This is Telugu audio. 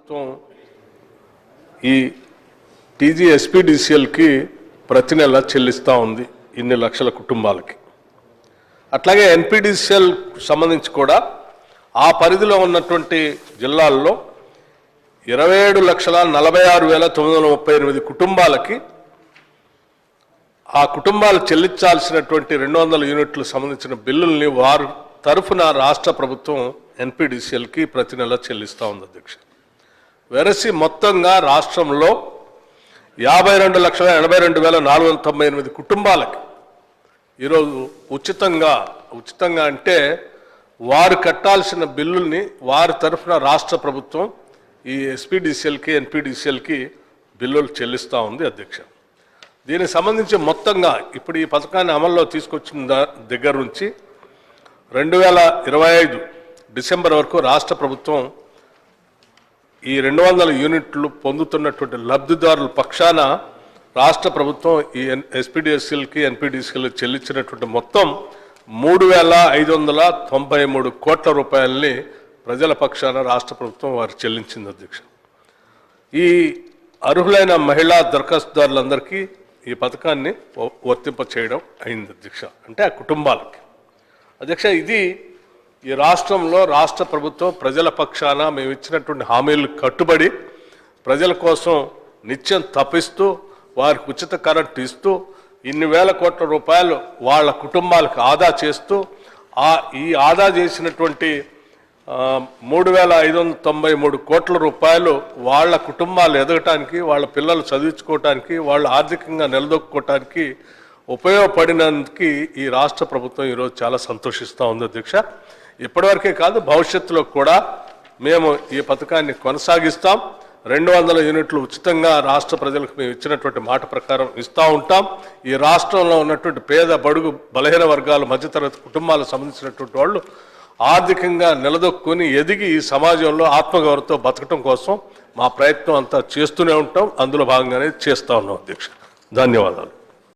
ప్రభుత్వం ఈ టీజీ ఎస్పీడీసీఎల్కి ప్రతి నెల చెల్లిస్తూ ఉంది ఇన్ని లక్షల కుటుంబాలకి. అట్లాగే ఎన్పీడీసీఎల్ సంబంధించి కూడా ఆ పరిధిలో ఉన్నటువంటి జిల్లాల్లో 27,46,938 కుటుంబాలకి ఆ కుటుంబాలు చెల్లించాల్సినటువంటి 200 యూనిట్లు సంబంధించిన బిల్లుల్ని వారి తరఫున రాష్ట్ర ప్రభుత్వం ఎన్పీడీసీఎల్కి ప్రతి నెల చెల్లిస్తూ ఉంది అధ్యక్ష. వెరసి మొత్తంగా రాష్ట్రంలో 52,82,498 కుటుంబాలకి ఈరోజు ఉచితంగా అంటే వారు కట్టాల్సిన బిల్లుల్ని వారి తరఫున రాష్ట్ర ప్రభుత్వం ఈ ఎస్పీడీసీఎల్కి ఎన్పీడీసీఎల్కి బిల్లులు చెల్లిస్తూ ఉంది అధ్యక్ష. దీనికి సంబంధించి మొత్తంగా ఇప్పుడు ఈ పథకాన్ని అమల్లో తీసుకొచ్చిన దగ్గర నుంచి 2025 డిసెంబర్ వరకు రాష్ట్ర ప్రభుత్వం ఈ 200 యూనిట్లు పొందుతున్నటువంటి లబ్ధిదారుల పక్షాన రాష్ట్ర ప్రభుత్వం ఈ ఎస్పీడీసీఎల్కి ఎన్పీడీసీఎల్ చెల్లించినటువంటి మొత్తం 3,593 కోట్ల రూపాయలని ప్రజల పక్షాన రాష్ట్ర ప్రభుత్వం వారు చెల్లించింది అధ్యక్ష. ఈ అర్హులైన మహిళా దరఖాస్తుదారులందరికీ ఈ పథకాన్ని వర్తింప చేయడం అయింది అధ్యక్ష. అంటే ఆ కుటుంబాలకి అధ్యక్ష, ఇది ఈ రాష్ట్రంలో రాష్ట్ర ప్రభుత్వం ప్రజల పక్షాన మేము ఇచ్చినటువంటి హామీలు కట్టుబడి ప్రజల కోసం నిత్యం తప్పిస్తూ వారికి ఉచిత కరెంట్ ఇస్తూ ఇన్ని వేల కోట్ల రూపాయలు వాళ్ళ కుటుంబాలకు ఆదా చేస్తూ ఈ ఆదా చేసినటువంటి 3,593 కోట్ల రూపాయలు వాళ్ళ కుటుంబాలు ఎదగటానికి, వాళ్ళ పిల్లలు చదివించుకోవటానికి, వాళ్ళు ఆర్థికంగా నిలదొక్కుకోవటానికి ఉపయోగపడినందుకు ఈ రాష్ట్ర ప్రభుత్వం ఈరోజు చాలా సంతోషిస్తూ ఉంది అధ్యక్ష. ఇప్పటివరకే కాదు, భవిష్యత్తులో కూడా మేము ఈ పథకాన్ని కొనసాగిస్తాం. 200 యూనిట్లు ఉచితంగా రాష్ట్ర ప్రజలకు మేము ఇచ్చినటువంటి మాట ప్రకారం ఇస్తూ ఉంటాం. ఈ రాష్ట్రంలో ఉన్నటువంటి పేద బడుగు బలహీన వర్గాలు మధ్యతరగతి కుటుంబాలకు సంబంధించినటువంటి వాళ్ళు ఆర్థికంగా నిలదొక్కుని ఎదిగి ఈ సమాజంలో ఆత్మగౌరవంతో బతకటం కోసం మా ప్రయత్నం అంతా చేస్తూనే ఉంటాం. అందులో భాగంగానే చేస్తూ ఉన్నాం అధ్యక్ష. ధన్యవాదాలు.